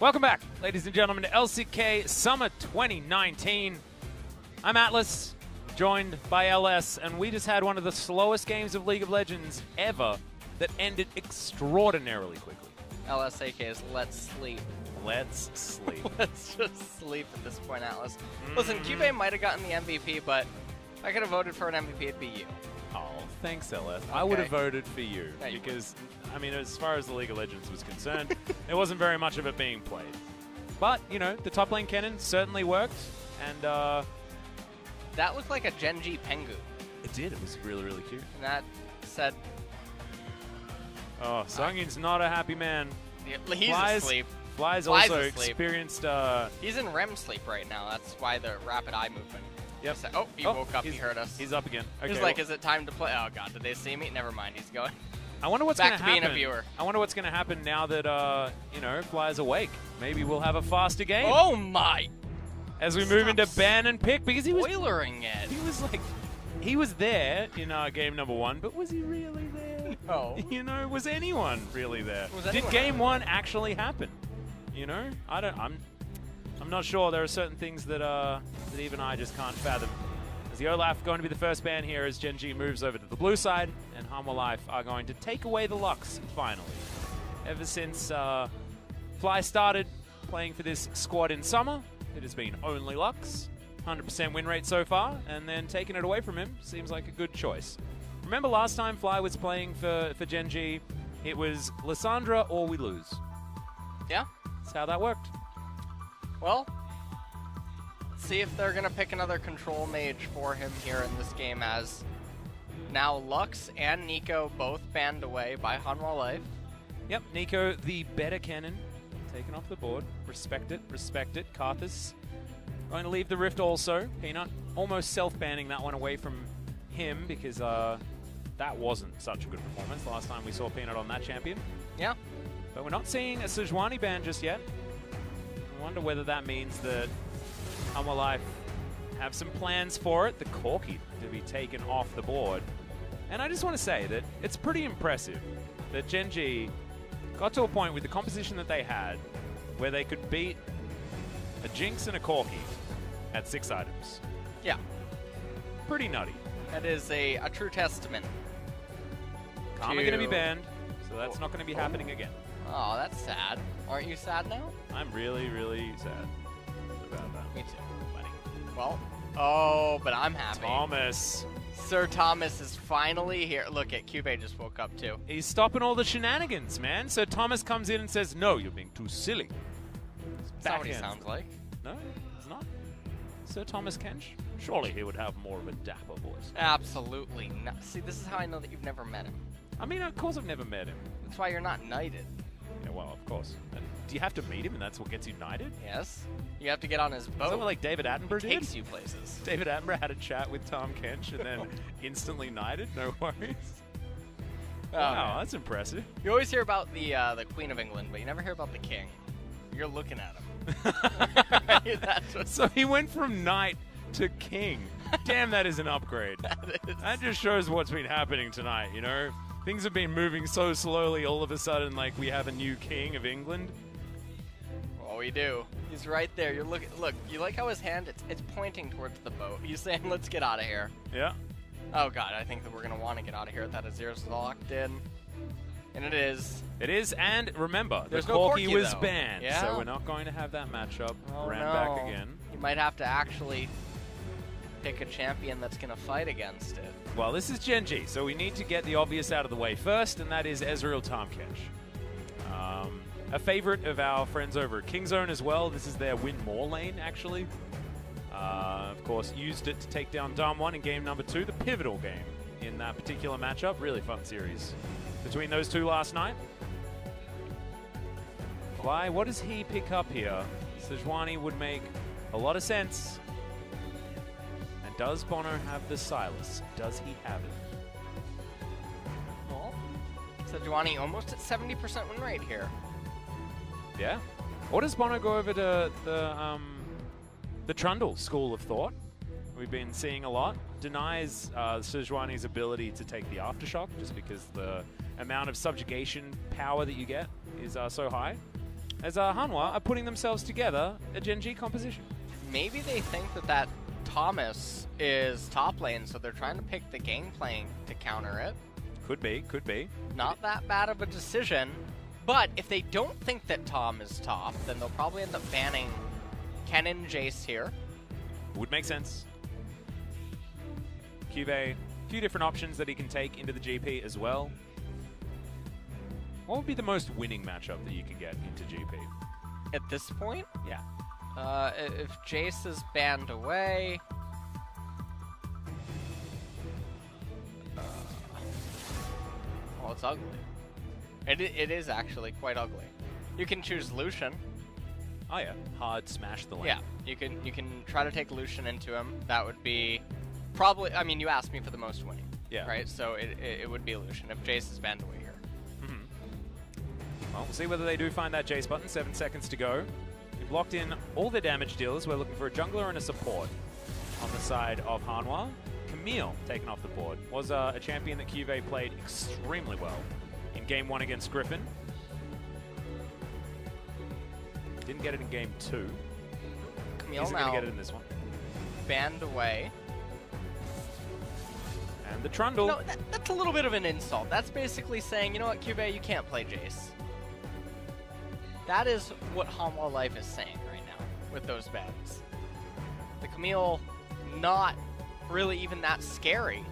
Welcome back, ladies and gentlemen, to LCK Summer 2019. I'm Atlas, joined by LS, and we just had one of the slowest games of League of Legends ever that ended extraordinarily quickly. LSAK is let's sleep. Let's sleep. Let's just sleep at this point, Atlas. Listen, CuVee might have gotten the MVP, but if I could have voted for an MVP, it'd be you. Oh, thanks, LS. Okay. I would have voted for you Yeah, you because, I mean, as far as the League of Legends was concerned, there wasn't very much of it being played. But, you know, the top lane cannon certainly worked, and that looked like a Gen.G Pengu. it did. It was really, really cute. And that said, Oh, Sangyoon's not a happy man. he's asleep. Fly's Fly's also asleep. experienced. He's in REM sleep right now. That's why the rapid eye movement. Yep. Oh, he woke up. He heard us. He's up again. Okay, He's like, is it time to play? Oh, God, did they see me? Never mind. He's going. I wonder what's going Back to to happen. being a viewer. I wonder what's going to happen now that, you know, Fly's awake. Maybe we'll have a faster game. Oh, my. As we move into ban and pick, because he was Spoilering it. He was like, he was there in game number 1, but was he really there? No. You know, was anyone really there? Was Did anyone game there? 1 actually happen? You know, I'm not sure. There are certain things that that even I just can't fathom. As the Olaf going to be the first ban here as Gen.G moves over to the blue side, and Hanwha Life are going to take away the Lux finally. Ever since Fly started playing for this squad in summer, it has been only Lux. 100% win rate so far, and then taking it away from him seems like a good choice. Remember last time Fly was playing for Gen.G, it was Lissandra or we lose. Yeah. That's how that worked. Well, let's see if they're going to pick another control mage for him here in this game, as now Lux and Nico both banned away by Hanwha Life. Yep, Nico, the better cannon, taken off the board. Respect it, respect it. Karthus going to leave the Rift also. Peanut almost self-banning that one away from him because that wasn't such a good performance last time we saw Peanut on that champion. Yeah. But we're not seeing a Sejuani ban just yet. I wonder whether that means that Hanwha Life have some plans for it. The Corki to be taken off the board. And I just want to say that it's pretty impressive that Gen.G got to a point with the composition that they had where they could beat a Jinx and a Corki at 6 items. Yeah. Pretty nutty. That is a true testament. Karma going to be banned, so that's not going to be happening again. Oh, that's sad. Aren't you sad now? I'm really, really sad about that. Me too, buddy. Well, oh, but I'm happy. Thomas. Sir Thomas is finally here. Look at CuVee just woke up too. He's stopping all the shenanigans, man. So Thomas comes in and says, no, you're being too silly. That's not what he sounds like. No, it's not. Sir Thomas Kench? Surely he would have more of a dapper voice. Absolutely not. See, this is how I know that you've never met him. I mean, of course I've never met him. That's why you're not knighted. Yeah, well, of course. Do you have to meet him and that's what gets you knighted? Yes. You have to get on his boat. Is that what, like, David Attenborough did? Takes you places. David Attenborough had a chat with Tahm Kench and then instantly knighted? No worries. Oh, Wow, man. that's impressive. You always hear about the Queen of England, but you never hear about the king. You're looking at him. That's what So he went from knight to king. Damn, that is an upgrade. That just shows what's been happening tonight, you know? Things have been moving so slowly, all of a sudden, like we have a new king of England. Well, we do. He's right there. You're looking. Look, you like how his hand it's pointing towards the boat. He's saying, "Let's get out of here." Yeah. Oh God, I think that we're gonna want to get out of here. That Azir's locked in, and it is. It is, and remember, There's the no Corki Corki, was though. banned, Yeah. so we're not going to have that matchup. Oh, Ran no. back again. You might have to actually pick a champion that's gonna fight against it. Well, this is Gen.G, so we need to get the obvious out of the way first, and that is Ezreal Tahm Kench. A favorite of our friends over at Kingzone as well. This is their win more lane, actually. Of course, used it to take down Dahm1 in game number 2, the pivotal game in that particular matchup. Really fun series between those two last night. Why? What does he pick up here? Sejuani would make a lot of sense. And does bonO have the Silas? Does he have it? Well, Sejuani almost at 70% win rate here. Yeah. Or does bonO go over to the Trundle school of thought? We've been seeing a lot. Denies Sejuani's ability to take the Aftershock just because the amount of subjugation power that you get is so high. as Hanwha are putting themselves together a Gen.G composition. Maybe they think that Thomas is top lane, so they're trying to pick the Gangplank to counter it. Could be, could be. Not that bad of a decision, but if they don't think that Tahm is top, then they'll probably end up banning Ken and Jace here. Would make sense. CuVee, a few different options that he can take into the GP as well. What would be the most winning matchup that you can get into GP? At this point? Yeah. If Jace is banned away... well, it's ugly. It is actually quite ugly. You can choose Lucian. Oh yeah, hard smash the lane. Yeah, you can try to take Lucian into him. That would be probably... I mean, you asked me for the most winning. Yeah. Right? So it would be Lucian if Jace is banned away here. Well, we'll see whether they do find that Jace button. 7 seconds to go. We've locked in all the damage dealers. We're looking for a jungler and a support on the side of Hanwha. Camille taken off the board. Was a champion that CuVee played extremely well in Game 1 against Griffin. Didn't get it in Game 2. Camille Isn't now going to get it in this one. banned away. And the Trundle. No, that's a little bit of an insult. That's basically saying, you know what, CuVee, you can't play Jace. That is what Hanwha Life is saying right now with those bans. The Camille, not really even that scary.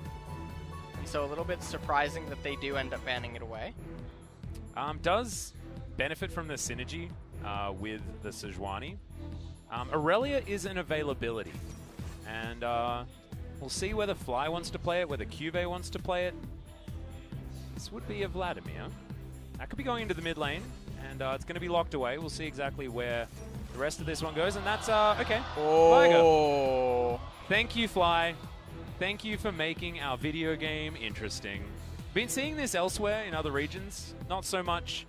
And so a little bit surprising that they do end up banning it away. Does benefit from the synergy with the Sejuani. Aurelia is an availability. And we'll see whether Fly wants to play it, whether CuVee wants to play it. This would be a Vladimir. That could be going into the mid lane. And it's going to be locked away. We'll see exactly where the rest of this one goes. And that's, okay. Oh. Veigar. Thank you, Fly. Thank you for making our video game interesting. Been seeing this elsewhere in other regions. Not so much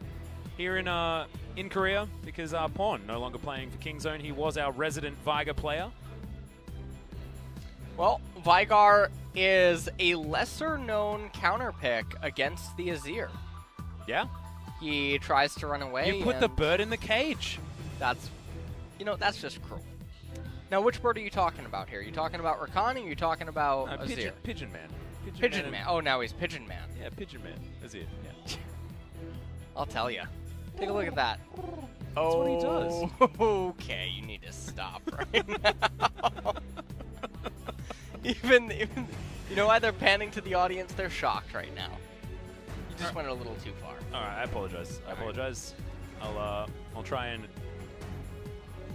here in Korea, because Pawn no longer playing for Kingzone. He was our resident Veigar player. Well, Veigar is a lesser-known counter pick against the Azir. Yeah. He tries to run away. You put the bird in the cage. That's, that's just cruel. Now, which bird are you talking about here? Are you talking about Rakan, or are you talking about Azir? Pigeon Man. Pigeon Man. Oh, now he's Pigeon Man. Yeah, Pigeon Man. Azir, yeah. I'll tell you. Take a look at that. That's what he does. Okay, you need to stop right now. even, you know why they're panning to the audience? They're shocked right now. You just went a little too far. All right, I apologize. I apologize. I'll try and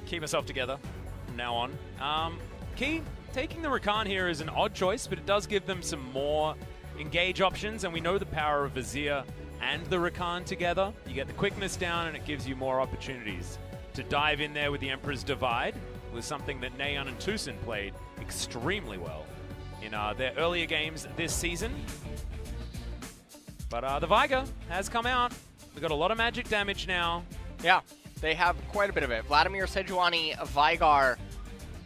keep myself together from now on. Key, taking the Rakan here is an odd choice, but it does give them some more engage options, and we know the power of Azir and the Rakan together. You get the quickness down, and it gives you more opportunities to dive in there with the Emperor's Divide, was something that Nayeon and Tucson played extremely well in their earlier games this season. But the Veigar has come out. We've got a lot of magic damage now. Yeah, they have quite a bit of it. Vladimir, Sejuani, Veigar,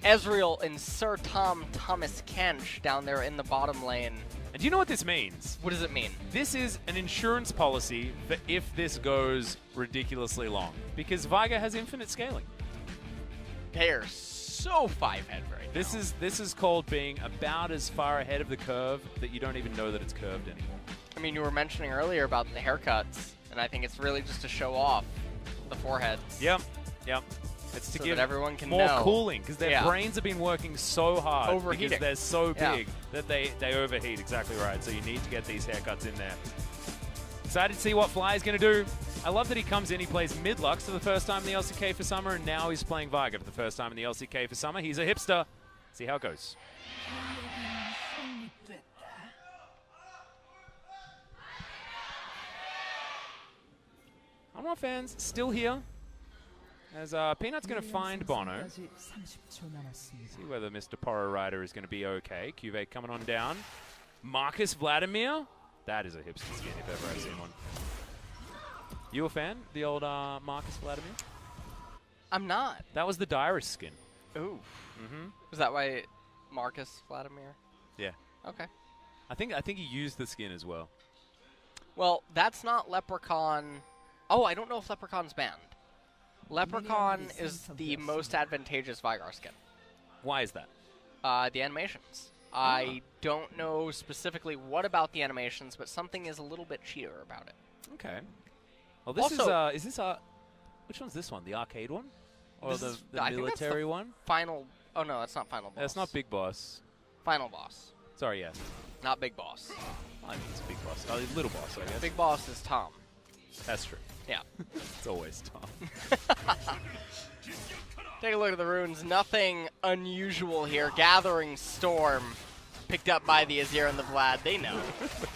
Ezreal, and Sir Tahm Thomas Kench down there in the bottom lane. And do you know what this means? What does it mean? This is an insurance policy for if this goes ridiculously long. Because Veigar has infinite scaling. They are so 5-head right now. This is called being about as far ahead of the curve that you don't even know that it's curved anymore. I mean, you were mentioning earlier about the haircuts, and I think it's really just to show off the foreheads. Yep. It's to so give that everyone can more know. cooling, because their brains have been working so hard Overheating. because they're so big that they overheat. Exactly right. So you need to get these haircuts in there. Excited to see what Fly is going to do. I love that he comes in, he plays mid-Lux for the first time in the LCK for Summer, and now he's playing Veigar for the first time in the LCK for Summer. He's a hipster. See how it goes. Hanwha fans still here, as Peanut's going to find bonO. See whether Mr. Poro Rider is going to be okay. CuVee coming on down. Marcus Vladimir. That is a hipster skin if ever I've seen one. You a fan? The old Marcus Vladimir? I'm not. That was the Dyrus skin. Ooh. Was that why Marcus Vladimir? Yeah. Okay. I think he used the skin as well. Well, that's not Leprechaun. Oh, I don't know if Leprechaun's banned. Leprechaun is the most advantageous Veigar skin. Why is that? The animations. I don't know specifically what about the animations, but something is a little bit cheater about it. Okay. Well, this Also, is this which one's this one? The arcade one? Or the I think that's military the one? Final. Oh no, that's not final boss. That's not Big Boss. Final boss. Sorry, yes. Not big boss. I think it's Big Boss. Oh, Little Boss, I guess. Big boss is Tahm. That's true. Yeah. It's always Tahm. Take a look at the runes. Nothing unusual here. Gathering Storm. Picked up by the Azir and the Vlad. They know.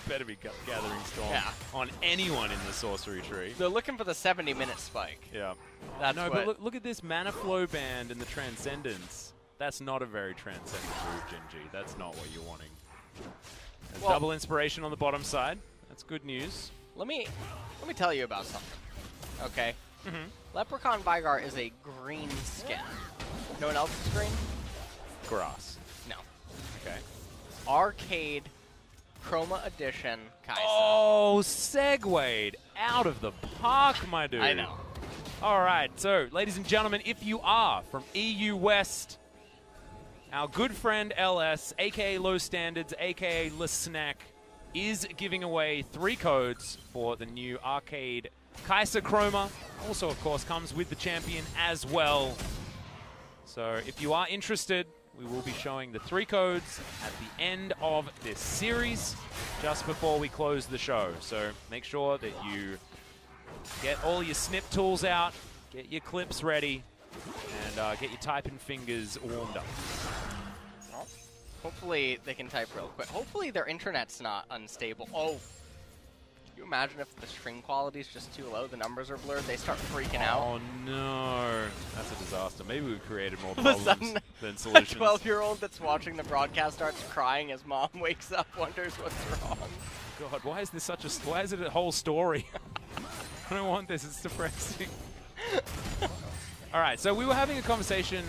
Better be Gathering Storm Yeah. on anyone in the sorcery tree. They're looking for the 70-minute spike. Yeah. That's no, what... but look at this Mana Flow band and the Transcendence. That's not a very transcendent move, Gen.G. That's not what you're wanting. Well, double inspiration on the bottom side. That's good news. Let me tell you about something. Okay. Mm-hmm. Leprechaun Veigar is a green skin. No one else is green? Grass. No. Okay. Arcade Chroma Edition Kaisa. Oh, segued out of the park, my dude. I know. All right, so, ladies and gentlemen, if you are from EU West, our good friend LS, a.k.a. Low Standards, a.k.a. Le Snack, is giving away 3 codes for the new Arcade Kaisa Chroma. Also, of course, comes with the champion as well. So if you are interested, we will be showing the 3 codes at the end of this series, just before we close the show. So make sure that you get all your snip tools out, get your clips ready, and get your typing fingers warmed up. Well, hopefully they can type real quick. Hopefully their internet's not unstable. Oh, can you imagine if the stream quality is just too low, the numbers are blurred, they start freaking out? Oh no, that's a disaster. Maybe we've created more All of a problems sudden, than solutions. A 12-year-old that's watching the broadcast starts crying as mom wakes up, wonders what's wrong. God, why is this such a? Why is it a whole story? I don't want this. It's depressing. All right, so we were having a conversation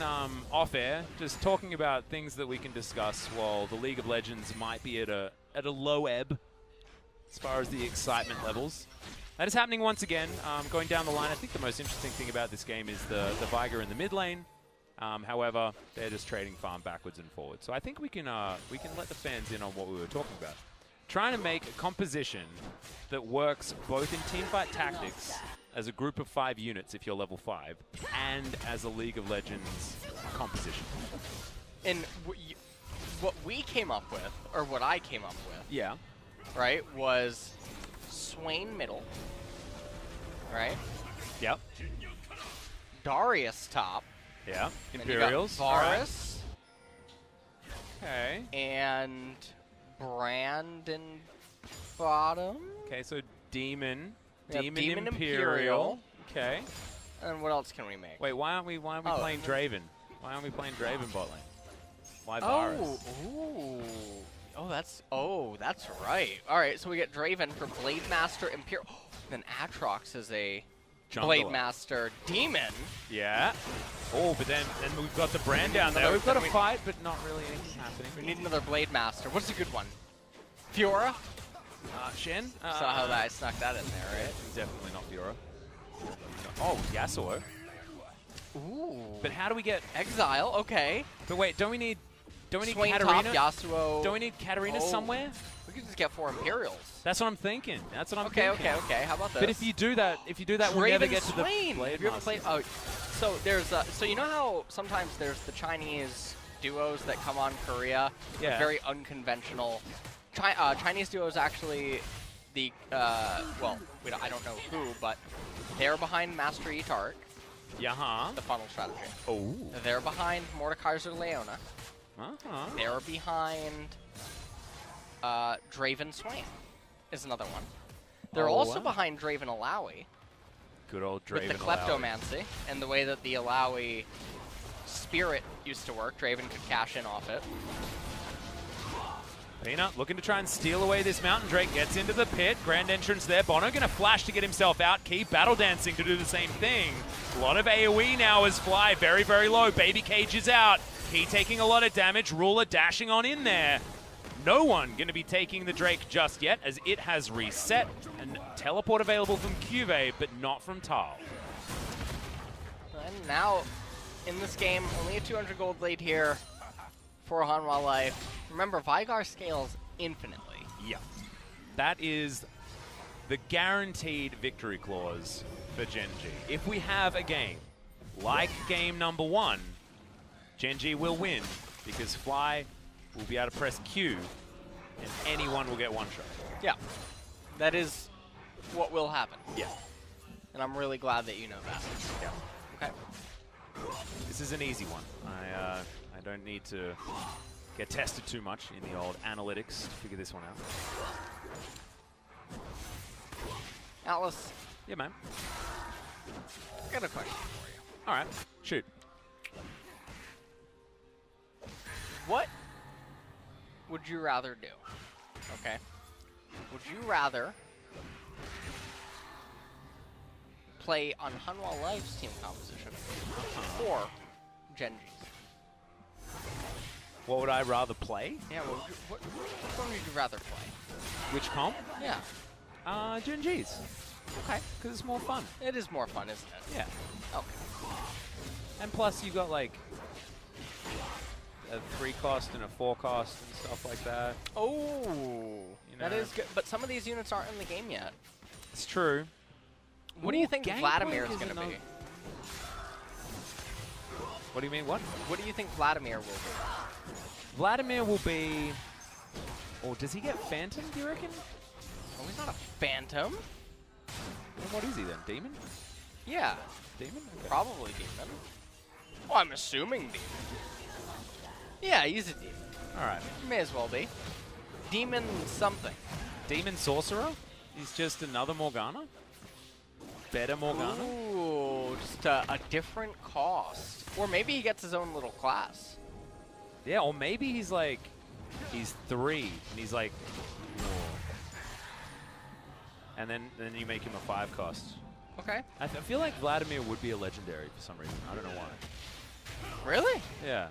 off air, just talking about things that we can discuss while the League of Legends might be at a low ebb as far as the excitement levels. That is happening once again. Going down the line, I think the most interesting thing about this game is the Veigar in the mid lane. However, they're just trading farm backwards and forwards. So I think we can let the fans in on what we were talking about. Trying to make a composition that works both in teamfight tactics as a group of 5 units if you're level 5, and as a League of Legends composition. And what we came up with, or what I came up with, Yeah. right, was Swain middle, right? Yep. Darius top. Yeah. Then Imperials. you got Varus. Okay. And Brandon bottom. Okay, so Demon. Yeah, Demon Imperial. Okay. And what else can we make? Wait, why aren't we playing Draven? Why aren't we playing Draven bot lane? Why Varus? Oh, that's right. All right, so we get Draven for Blade Master Imperial. Then Atrox is a Jungler. Blade Master Demon. Yeah. Oh, but then we've got the brand down there. We've got a fight, but not really anything happening. We need another Blade Master. What's a good one? Fiora? Shen? Saw how I snuck that in there, right? Definitely not Fiora. Oh, Yasuo. Ooh. But how do we get... Exile, okay. But wait, don't we need Swain Katarina? top, Yasuo. Don't we need Katarina somewhere? We could just get 4 Imperials. That's what I'm thinking. That's what I'm thinking. Okay. How about this? But if you do that, we'll never get to the Swain. Blade Have you ever Master. played? Oh, so there's so you know how sometimes there's the Chinese duos that come on Korea, Yeah. very unconventional. Chinese duos actually the well, I don't know who, but they're behind Master Eatart, the funnel strategy. Oh. They're behind Mordekaiser Leona. They're behind Draven Swain is another one. They're also behind Draven Alawi. Good old Draven with the Kleptomancy and the way that the Alawi spirit used to work. Draven could cash in off it. Peanut looking to try and steal away this Mountain Drake. Gets into the pit. Grand entrance there. bonO going to flash to get himself out. Key battle dancing to do the same thing. A lot of AoE now as Fly very, very low. Baby Cage is out. Key taking a lot of damage. Ruler dashing on in there. No one going to be taking the Drake just yet as it has reset. And teleport available from CuVee, but not from Thal. And now, in this game, only a 200 gold lead here for Hanwha Life. Remember, Veigar scales infinitely. Yeah. That is the guaranteed victory clause for Gen.G. If we have a game like game number 1, Gen.G will win because Fly will be able to press Q and anyone will get one shot. Yeah. That is what will happen. Yeah. And I'm really glad that you know that. Yeah. Okay. This is an easy one. I don't need to get tested too much in the old analytics to figure this one out. Atlas. Yeah, man. I got a question for you. All right, shoot. What would you rather do? Okay. Would you rather play on Hanwha Life's team composition or Gen.G's? What would I rather play? Yeah, which one would you rather play? Which comp? Yeah. Gen.G's. Okay. Because it's more fun. It is more fun, isn't it? Yeah. Okay. And plus you got like a 3 cost and a 4 cost and stuff like that. Oh, You that know. is good. But some of these units aren't in the game yet. It's true. What do you think Gangplank Vladimir is is going to be? What do you mean, what? What do you think Vladimir will be? Vladimir will be... Or does he get Phantom, do you reckon? Oh, he's not a Phantom. Then what is he then? Demon? Yeah, Demon? Okay. probably Demon. Oh, I'm assuming Demon. Yeah, he's a Demon. Alright. May as well be. Demon something. Demon Sorcerer? He's just another Morgana? Better Morgana? Ooh, just a different cost. Or maybe he gets his own little class. Yeah, or maybe he's like... He's 3, and he's like... And then you make him a 5 cost. Okay. I feel like Vladimir would be a legendary for some reason. I don't know why. Really? Yeah.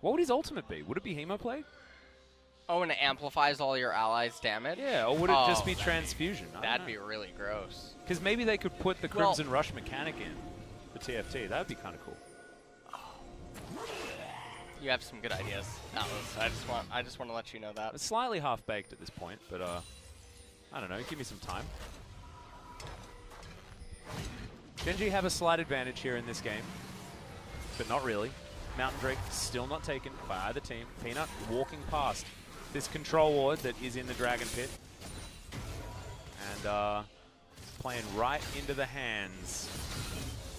What would his ultimate be? Would it be Hemoplay? Oh, and it amplifies all your allies' damage? Yeah, or would it just be Transfusion? That'd be really gross. Because maybe they could put the Crimson Rush mechanic in for TFT. That'd be kind of cool. You have some good ideas, Atlas. I just want to let you know that. It's slightly half-baked at this point, but I don't know. Give me some time. Gen.G have a slight advantage here in this game, but not really. Mountain Drake still not taken by either team. Peanut walking past this control ward that is in the Dragon Pit. And playing right into the hands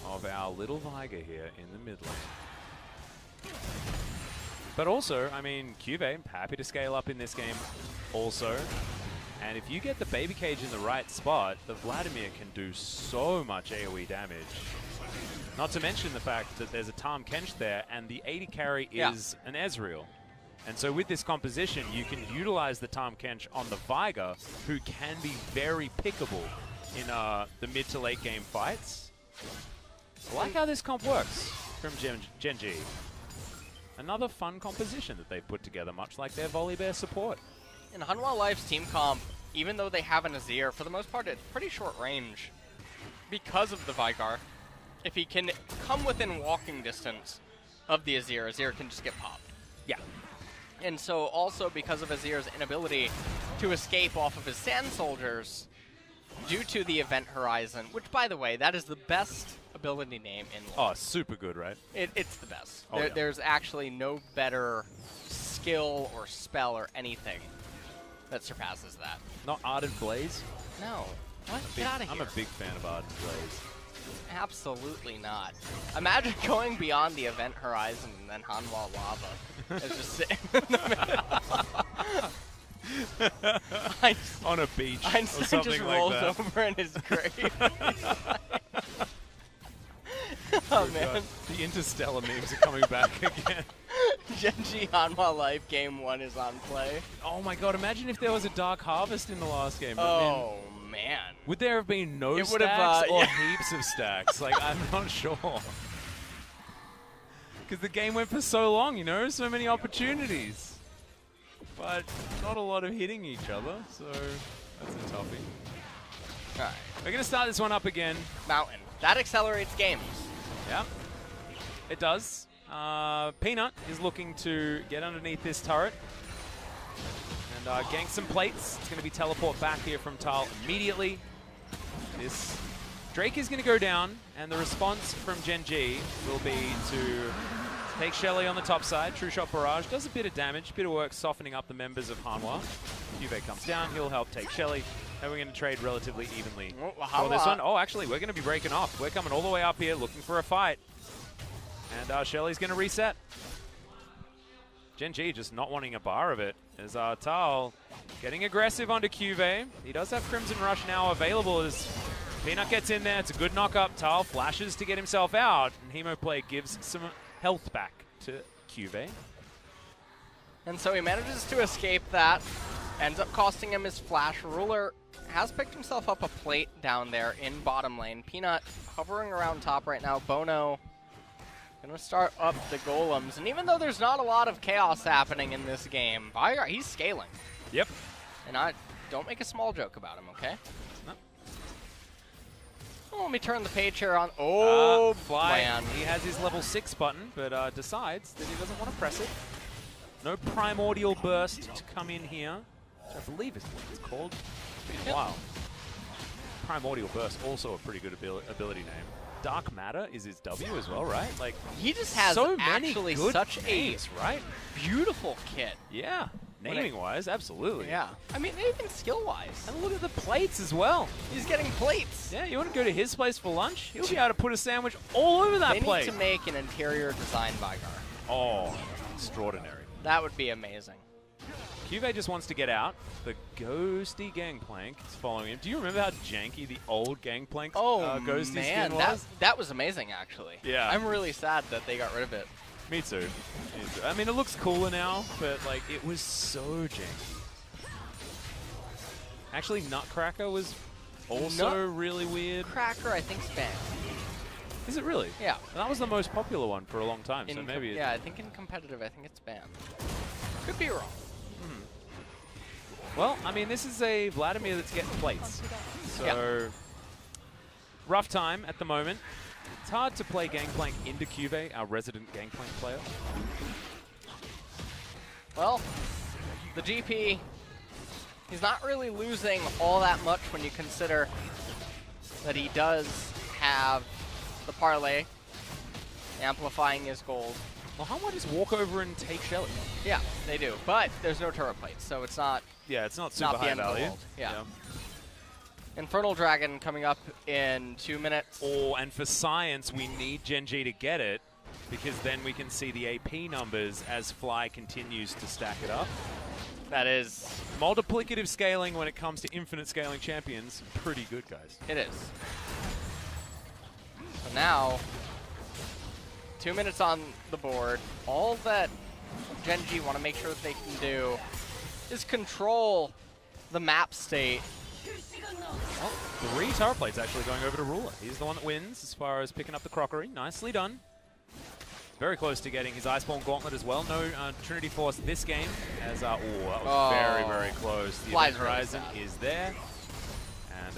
of our little Veigar here in the mid lane. But also, I mean, CuVee, happy to scale up in this game also. And if you get the baby cage in the right spot, the Vladimir can do so much AoE damage. Not to mention the fact that there's a Tahm Kench there, and the 80 carry is an Ezreal. And so with this composition, you can utilize the Tahm Kench on the Veigar, who can be very pickable in the mid to late game fights. I like how this comp works from Gen.G. Another fun composition that they've put together, much like their Volibear support. In Hanwha Life's team comp, even though they have an Azir, for the most part, it's pretty short range. Because of the Veigar, if he can come within walking distance of the Azir, Azir can just get popped. Yeah. And so also because of Azir's inability to escape off of his Sand Soldiers, due to the Event Horizon, which, by the way, that is the best ability name in LoL. Oh, super good, right? It's the best. Oh, There's actually no better skill or spell or anything that surpasses that. Not Ardent Blaze? No. What? Get out of here. I'm a big fan of Ardent Blaze. Absolutely not. Imagine going beyond the Event Horizon and then Hanwha Lava is just sitting in the middle. On a beach or Einstein something just like rolls that. over in his grave. Oh, man. The Interstellar memes are coming back again. Gen.G Hanwha Life Game 1 is on play. Oh my god, imagine if there was a Dark Harvest in the last game. Oh, man. Would there have been no It stacks or yeah. heaps of stacks? Like, I'm not sure. Because the game went for so long, you know? So many opportunities. But not a lot of hitting each other, so that's a toughie. All right. We're going to start this one up again. Mountain. That accelerates games. Yeah, it does. Peanut is looking to get underneath this turret and gank some plates. It's going to be teleport back here from Thal immediately. This Drake is going to go down, and the response from Gen.G will be to take HLE on the top side. True Shot Barrage does a bit of damage, bit of work softening up the members of Hanwha. CuVee comes down, he'll help take HLE, and we're going to trade relatively evenly for this one. Oh, actually, we're going to be breaking off. We're coming all the way up here looking for a fight. And HLE's going to reset. Gen.G just not wanting a bar of it as Thal getting aggressive onto CuVee. He does have Crimson Rush now available as Peanut gets in there. It's a good knock-up. Thal flashes to get himself out, and Hemoplay gives some health back to CuVee. And so he manages to escape that. Ends up costing him his flash. Ruler has picked himself up a plate down there in bottom lane. Peanut hovering around top right now. bonO gonna start up the golems. And even though there's not a lot of chaos happening in this game, Veigar, he's scaling. Yep. And I don't make a small joke about him, okay? No. Oh, let me turn the page here on. Oh, Fly. man. He has his level 6 button, but decides that he doesn't want to press it. No Primordial Burst to come in here, which I believe is what it's called. It's been a while. Primordial Burst, also a pretty good ability name. Dark Matter is his W as well, right? Like, he just has so many actually good such names, right? beautiful kit. Yeah, naming-wise, absolutely. Yeah. I mean, even skill-wise. And look at the plates as well. He's getting plates. Yeah, you want to go to his place for lunch? He'll be able to put a sandwich all over that plate. They need to make an interior design Veigar. Oh, extraordinary. That would be amazing. CuVee just wants to get out. The ghosty Gangplank is following him. Do you remember how janky the old Gangplank ghosty man, skin was? that was amazing, actually. Yeah. I'm really sad that they got rid of it. Me too. Me too. I mean, it looks cooler now, but like, it was so janky. Actually, Nutcracker was also really weird. Cracker, I think, spam. Is it really? Yeah. That was the most popular one for a long time, so maybe yeah, I think in competitive, I think it's spam. Could be wrong. Well, I mean, this is a Vladimir that's getting plates. So, rough time at the moment. It's hard to play Gangplank into CuVee, our resident Gangplank player. Well, the GP, he's not really losing all that much when you consider that he does have the parlay amplifying his gold. Well, Hanwha just walk over and take HLE. Yeah, they do. But there's no turret plates, so it's not... Yeah, it's not super high value. Yeah. Infernal Dragon coming up in 2 minutes. Oh, and for science, we need Gen.G to get it, because then we can see the AP numbers as Fly continues to stack it up. That is... Multiplicative scaling when it comes to infinite scaling champions. Pretty good, guys. It is. So now, 2 minutes on the board. All that Gen.G want to make sure that they can do is control the map state. Well, 3 turret plates actually going over to Ruler. He's the one that wins as far as picking up the crockery. Nicely done. Very close to getting his Iceborne Gauntlet as well. No Trinity Force this game. As that was very, very close. The Event Horizon is there. And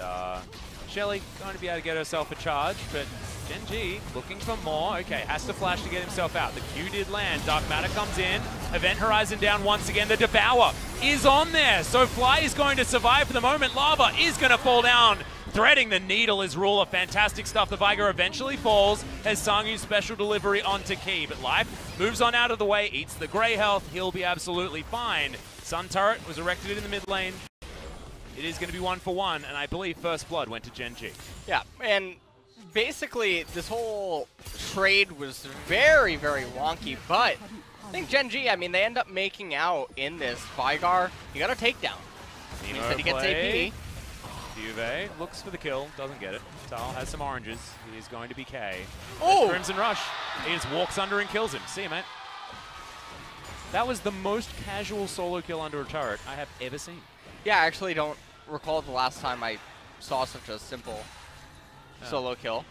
HLE going to be able to get herself a charge, but Gen.G looking for more. Okay, has to flash to get himself out. The Q did land. Dark Matter comes in. Event Horizon down once again. The Devour is on there. So Fly is going to survive for the moment. Lava is going to fall down. Threading the needle is Ruler. Fantastic stuff. The Veigar eventually falls as Sangyoon special delivery onto Key. But Life moves on out of the way, eats the grey health. He'll be absolutely fine. Sun Turret was erected in the mid lane. It is going to be 1-for-1, and I believe First Blood went to Gen.G. Yeah, and basically this whole trade was very, very wonky, but I think Gen.G, I mean, they end up making out in this. Veigar, he got a takedown. He said he gets AP. CuVee looks for the kill, doesn't get it. Thal has some oranges. He's going to be K. Oh! Crimson Rush. He just walks under and kills him. See you, mate. That was the most casual solo kill under a turret I have ever seen. Yeah, I actually don't recall the last time I saw such a simple solo kill.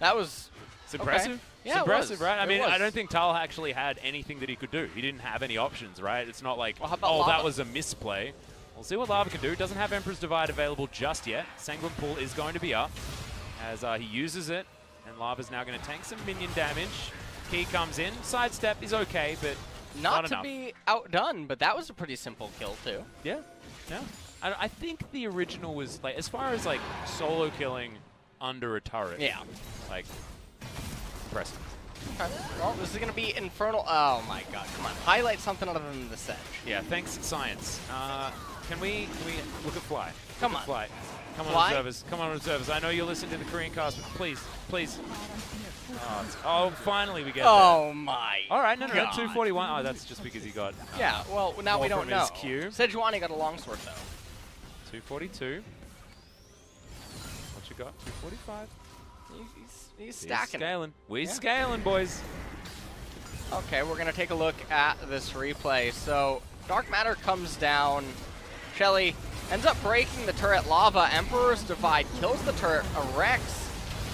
That was... It's impressive. Okay. Yeah, it's impressive, right? I mean, was. I don't think Thal actually had anything that he could do. He didn't have any options, right? It's not like, well, oh, that was a misplay. We'll see what Lava can do. Doesn't have Emperor's Divide available just yet. Sangyoon pool is going to be up. as he uses it. And Lava's now going to tank some minion damage. Key comes in. Sidestep is okay, but not to enough. be outdone, but that was a pretty simple kill, too. Yeah, yeah. I think the original was, like, as far as, like, solo killing under a turret. Yeah. Like, impressive. Okay. Well, this is going to be Infernal. Oh, my God. Come on. Highlight something other than the Sedge. Yeah, thanks, science. Can we look at Fly? Come on. Fly. Come Fly? on, observers. Come on, observers. I know you're listening to the Korean cast, but please, please. Oh, finally we get Oh, there. my All right, no, God. 241. Oh, that's just because he got... Yeah, well, now we don't from know. his Q. Sejuani got a longsword, though. 242. What you got? 245. He's stacking. He's scaling. We're Yeah. scaling, boys. Okay, we're going to take a look at this replay. So, Dark Matter comes down. Shelly ends up breaking the turret. Lava, Emperor's Divide, kills the turret, erects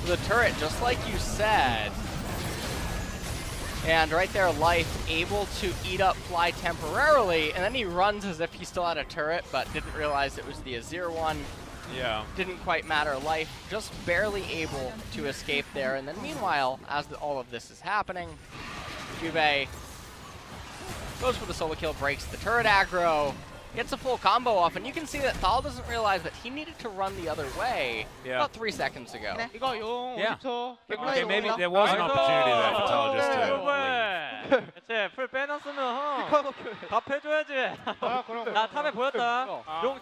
the turret, just like you said. And right there, Life able to eat up Fly temporarily, and then he runs as if he still had a turret, but didn't realize it was the Azir one. Yeah. Didn't quite matter. Life just barely able to escape there. And then meanwhile, as all of this is happening, CuVee goes for the solo kill, breaks the turret aggro, gets a full combo off, and you can see that Thal doesn't realize that he needed to run the other way about 3 seconds ago. Yeah. Okay, maybe there was an opportunity there for Thal just to leave. 그치, 풀 빼놨으면 답해줘야지. 나 탑에 보였다. 용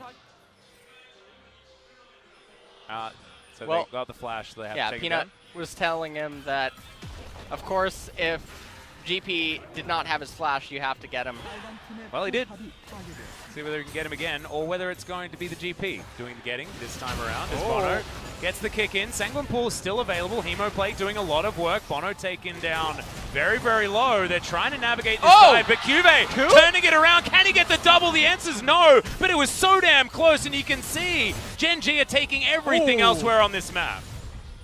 So Well, they got the flash, so they have Yeah, to take it Peanut down. was telling him that, of course, if GP did not have his flash, you have to get him. Well, he did. See whether he can get him again, or whether it's going to be the GP doing the getting this time around. As bonO gets the kick in. Sangyoon pool still available. Hemoplate doing a lot of work. bonO taken down very, very low. They're trying to navigate this side, but CuVee turning it around. Can he get the double? The answer's no, but it was so damn close, and you can see Gen.G are taking everything elsewhere on this map.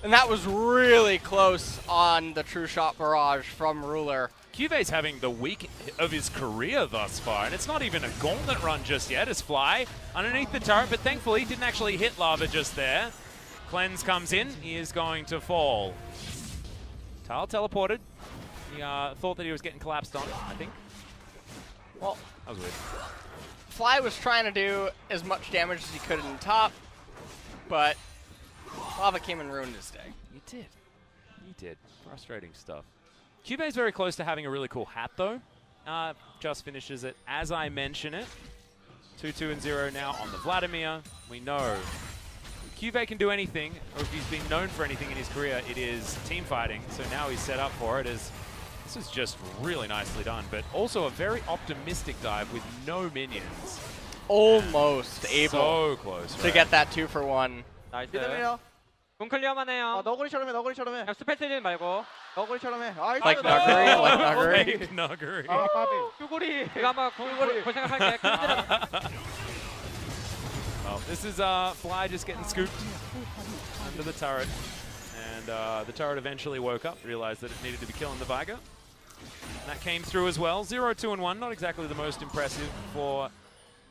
And that was really close on the True Shot Barrage from Ruler. CuVee's having the week of his career thus far, and it's not even a gauntlet run just yet as Fly underneath the turret, but thankfully he didn't actually hit Lava just there. Cleanse comes in, he is going to fall. Thal teleported. He thought that he was getting collapsed on, I think. Well, that was weird. Fly was trying to do as much damage as he could in top, but Lava came and ruined his day. He did. He did. Frustrating stuff. CuVee's very close to having a really cool hat, though. Just finishes it as I mention it. 2-2-0 now on the Vladimir. We know CuVee can do anything, or if he's been known for anything in his career, it is team fighting. So now he's set up for it. This is just really nicely done, but also a very optimistic dive with no minions. Almost able so close, to get that 2-for-1. 나이스. 공 클리어만 해요. 너구리처럼 해, 너구리처럼 해. 그냥 스펠 쓰지 말고. 너구리처럼 해. 아이, Like Nuggery, like Nuggery. Fake Nuggery. 아, 까비. 쭈구리. 이거 한번 볼 생각할게. Well, this is Fly just getting scooped under the turret. And the turret eventually woke up, realized that it needed to be killing the Veigar. And that came through as well. 0-2-1, not exactly the most impressive for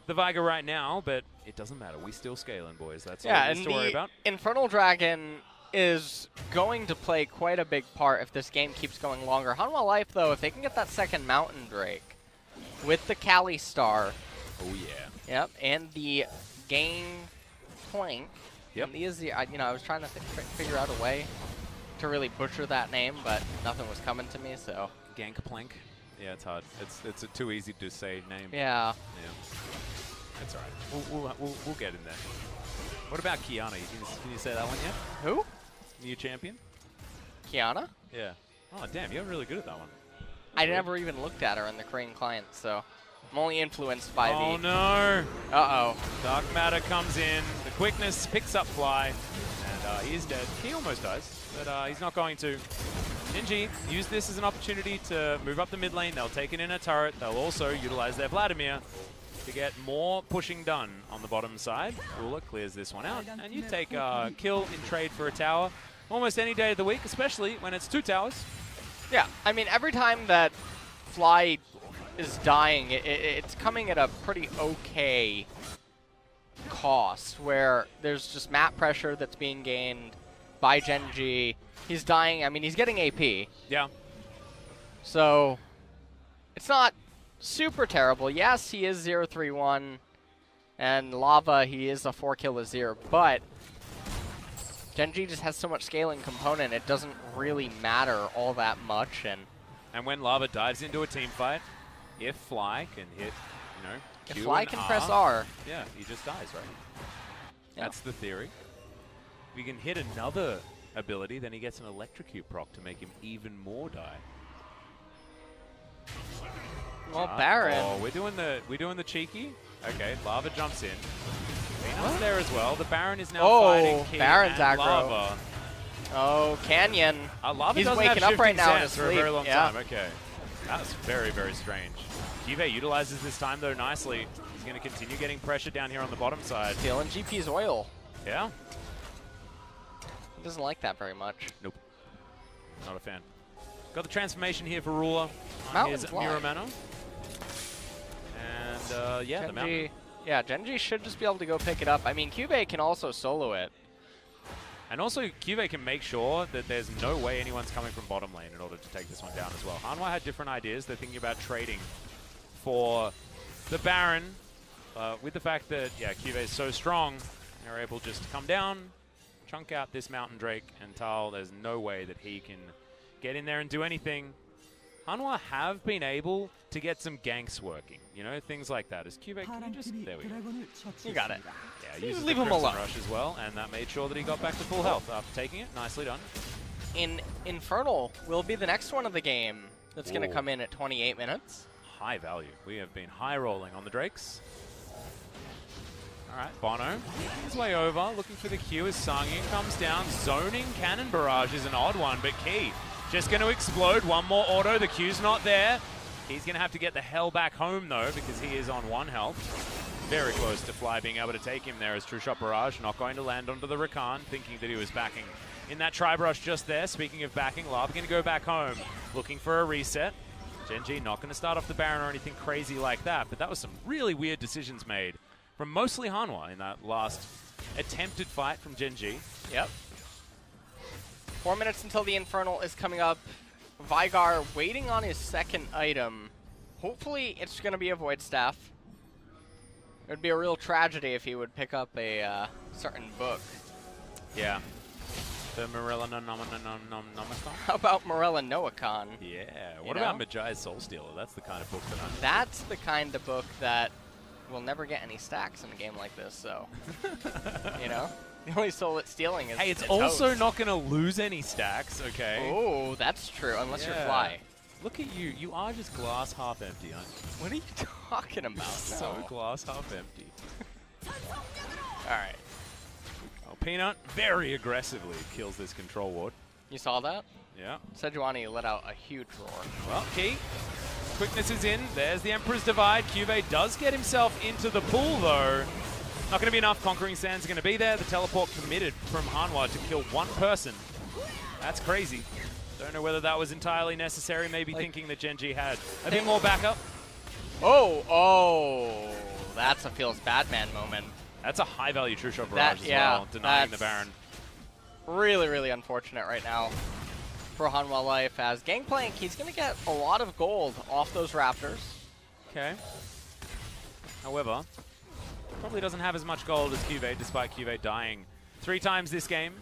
the Veigar right now, but it doesn't matter. We still scaling, boys. That's all there is to worry about. Infernal Dragon is going to play quite a big part if this game keeps going longer. Hanwha Life, though, if they can get that second Mountain Drake with the Kalista. Oh, yeah. Yep, and the Gangplank. Yep. And the Azir, I was trying to figure out a way to really butcher that name, but nothing was coming to me, so. Gangplank. Yeah, it's hard. It's a too easy to say name. Yeah. Yeah. That's all right. We'll get in there. What about Kiana? Can you say that one yet? Who? New champion? Kiana? Yeah. Oh, damn. You're really good at that one. I never even looked at her in the Korean client, so I'm only influenced by Oh, no. Uh-oh. Dark Matter comes in. The quickness picks up Fly. And he's dead. He almost dies, but he's not going to. Gen.G use this as an opportunity to move up the mid lane. They'll take it in a turret. They'll also utilize their Vladimir to get more pushing done on the bottom side. Ruler clears this one out. And you take a kill in trade for a tower almost any day of the week, especially when it's 2 towers. Yeah, I mean, every time that Fly is dying, it's coming at a pretty okay cost, where there's just map pressure that's being gained. by Gen.G. He's dying. I mean, he's getting AP. Yeah. So it's not super terrible. Yes, he is 0-3-1. And Lava, he is a 4-kill Azir. But Gen.G just has so much scaling component, it doesn't really matter all that much. And when Lava dives into a team fight, if Fly can hit, you know, if Q Fly and can R, press R, yeah, he just dies, right? Yeah. That's the theory. If he can hit another ability, then he gets an electrocute proc to make him even more die. Well, Baron. Oh, we're doing the cheeky. Okay, Lava jumps in. Peanut's there as well. The Baron is now fighting Key Baron's and aggro. Lava. Oh, Canyon. Lava He's doesn't waking have up right now in shifting his sense for a sleep. very long Yeah. time. Okay, that was very, very strange. CuVee utilizes this time though nicely. He's going to continue getting pressure down here on the bottom side. Stealing GP's oil. Yeah. He doesn't like that very much. Nope. Not a fan. Got the transformation here for Ruler. Mountain's Here's Mirror Mana. And yeah, the mountain. Yeah, Gen.G should just be able to go pick it up. I mean, CuVee can also solo it. And also, CuVee can make sure that there's no way anyone's coming from bottom lane in order to take this one down as well. Hanwha had different ideas. They're thinking about trading for the Baron. With the fact that, yeah, CuVee is so strong, they're able just to come down, chunk out this Mountain Drake, and Thal, there's no way that he can get in there and do anything. Hanwha have been able to get some ganks working, you know, things like that. As CuVee, can you just, there we go. You got it. Yeah, uses leave the him Crimson alone. Rush as well, and that made sure that he got back to full health after taking it. Nicely done. Infernal will be the next one of the game that's going to Ooh. come in at 28 minutes. High value. We have been high rolling on the Drakes. All right, bonO, his way over, looking for the Q as Sangyoon comes down. Zoning Cannon Barrage is an odd one, but Key just going to explode. One more auto, the Q's not there. He's going to have to get the hell back home, though, because he is on 1 health. Very close to Fly being able to take him there as True Shot Barrage, not going to land onto the Rakan, thinking that he was backing in that Tri-Brush just there. Speaking of backing, Lava going to go back home, looking for a reset. Gen.G not going to start off the Baron or anything crazy like that, but that was some really weird decisions made from mostly Hanwha in that last attempted fight from Gen.G. Yep. 4 minutes until the Infernal is coming up. Veigar waiting on his second item. Hopefully it's going to be a Void Staff. It would be a real tragedy if he would pick up a certain book. Yeah. The Morella How about Morella Noakon? Yeah. What about Majai's Soul Stealer? That's the kind of book that I'm... That's the kind of book that will never get any stacks in a game like this, so... you know? The only soul it's stealing is... Hey, it's its also host. not going to lose any stacks, okay? Oh, that's true, unless you're Fly. Look at you. You are just glass half empty, aren't you? What are you talking about? So glass half empty. Alright. Well, Peanut very aggressively kills this control ward. You saw that? Yeah. Sejuani let out a huge roar. Well, Key. Quickness is in. There's the Emperor's Divide. CuVee does get himself into the pool, though. Not going to be enough. Conquering Sands are going to be there. The teleport committed from Hanwha to kill one person. That's crazy. Don't know whether that was entirely necessary. Maybe thinking that Gen.G had a bit more backup. Oh, that's a feels bad man moment. That's a high value True Shot Barrage as well, denying the Baron. Really, really unfortunate right now for Hanwha Life as Gangplank, he's going to get a lot of gold off those Raptors. Okay. However, probably doesn't have as much gold as CuVee, despite CuVee dying 3 times this game.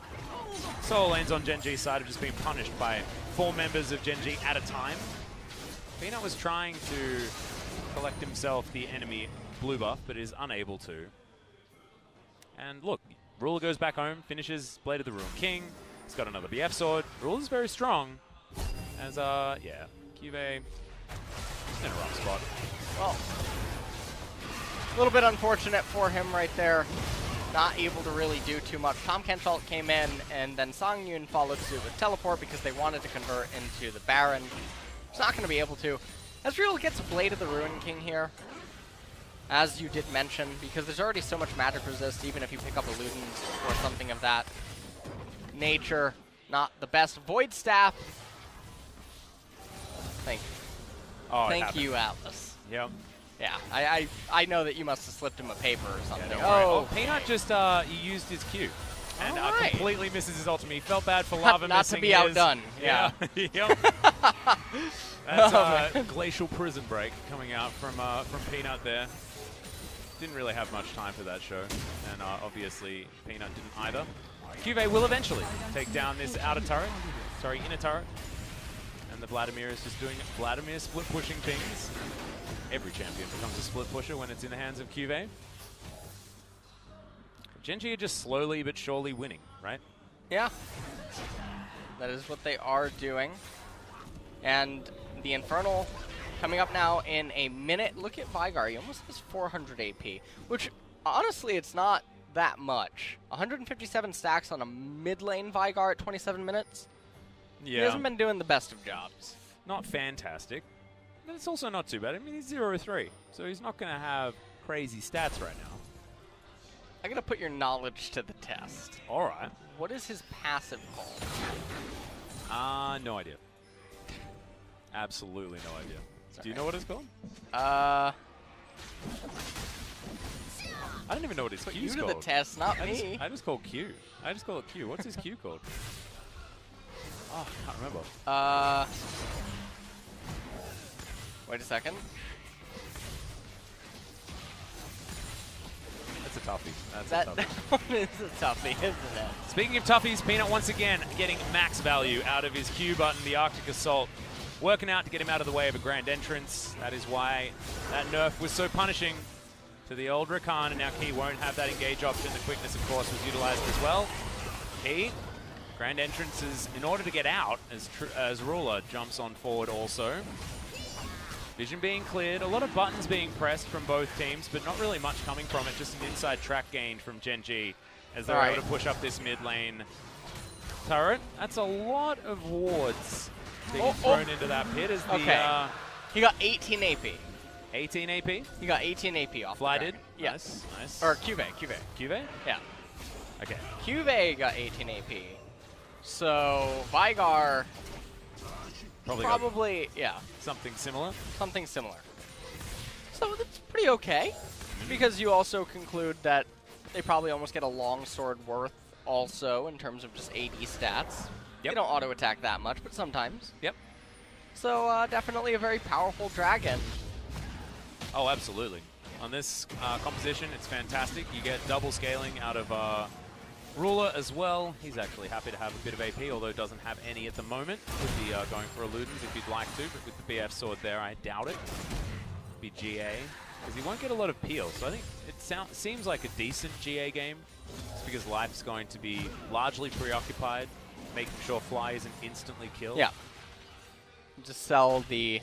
Solo lanes on Gen.G's side have just been punished by 4 members of Gen.G at a time. Peanut was trying to collect himself the enemy blue buff, but is unable to. And look, Ruler goes back home, finishes Blade of the Ruined King. He's got another BF sword. Ruler's very strong. As, yeah, CuVee in a rough spot. Well, a little bit unfortunate for him right there. Not able to really do too much. Tahm Kench came in, and then Sangyoon followed suit with teleport because they wanted to convert into the Baron. It's not going to be able to. Ezreal gets Blade of the Ruined King here, as you did mention, because there's already so much magic resist, even if you pick up a Ludens or something of that nature. Not the best. Void Staff. Thank you. Oh, Thank you, Atlas. Yep. Yeah, I know that you must have slipped him a paper or something. Yeah, oh, Peanut just he used his Q. And completely misses his ultimate. He felt bad for Lava not missing to be his. outdone. Yeah. Yep. That's Glacial Prison Break coming out from Peanut there. Didn't really have much time for that show. And obviously, Peanut didn't either. CuVee will eventually take down this outer turret. Sorry, inner turret. And the Vladimir is just doing Vladimir split pushing things. Every champion becomes a split pusher when it's in the hands of CuVee. Gen.G are just slowly but surely winning, right? Yeah. That is what they are doing. And the Infernal coming up now in a minute. Look at Veigar. He almost has 400 AP, which honestly, it's not that much. 157 stacks on a mid lane Veigar at 27 minutes. Yeah. He hasn't been doing the best of jobs. Not fantastic, but it's also not too bad. I mean, he's 0-3, so he's not going to have crazy stats right now. I'm going to put your knowledge to the test. All right. What is his passive called? No idea. Absolutely no idea. Do you know what it's called? I don't even know what his Q's you called. to the test, not me. I just call Q. I just call it Q. What's his Q called? Oh, I can't remember. Wait a second. That's a toughie. That's That a toughie. one is a toughie, isn't it? Speaking of toughies, Peanut once again getting max value out of his Q button, the Arctic Assault. Working out to get him out of the way of a grand entrance. That is why that nerf was so punishing to the old Rakan, and now Key won't have that engage option. The quickness, of course, was utilized as well. Key, grand entrances in order to get out as Ruler jumps on forward also. Vision being cleared, a lot of buttons being pressed from both teams, but not really much coming from it. Just an inside track gain from Gen.G as they're able to push up this mid lane turret. That's a lot of wards being thrown into that pit as the... He got 18 AP. 18 AP? He got 18 AP off Fly the did? dragon. Yes. Nice. Or CuVee. CuVee? Yeah. Okay. CuVee got 18 AP. So, Veigar probably yeah. Something similar? Something similar. So that's pretty okay. Because you also conclude that they probably almost get a longsword worth also in terms of just AD stats. Yep. They don't auto-attack that much, but sometimes. Yep. So definitely a very powerful dragon. Oh, absolutely. On this composition, it's fantastic. You get double scaling out of Ruler as well. He's actually happy to have a bit of AP, although doesn't have any at the moment. Could be going for a Ludens if you'd like to, but with the BF sword there, I doubt it. Be GA, because he won't get a lot of peel. So I think it seems like a decent GA game, just because Life's going to be largely preoccupied, making sure Fly isn't instantly killed. Yeah. Just sell the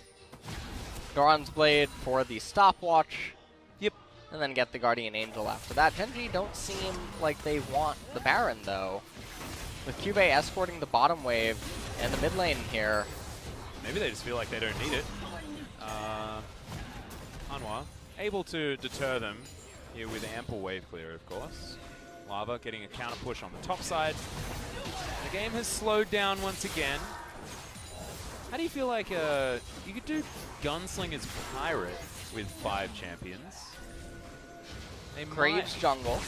Goron's Blade for the stopwatch. Yep. And then get the Guardian Angel after that. Gen.G don't seem like they want the Baron, though. With CuVee escorting the bottom wave and the mid lane here. Maybe they just feel like they don't need it. Hanwha able to deter them here with ample wave clear, of course. Lava getting a counter push on the top side. The game has slowed down once again. How do you feel like you could do Gunslinger's Pirate with 5 champions? Graves jungle.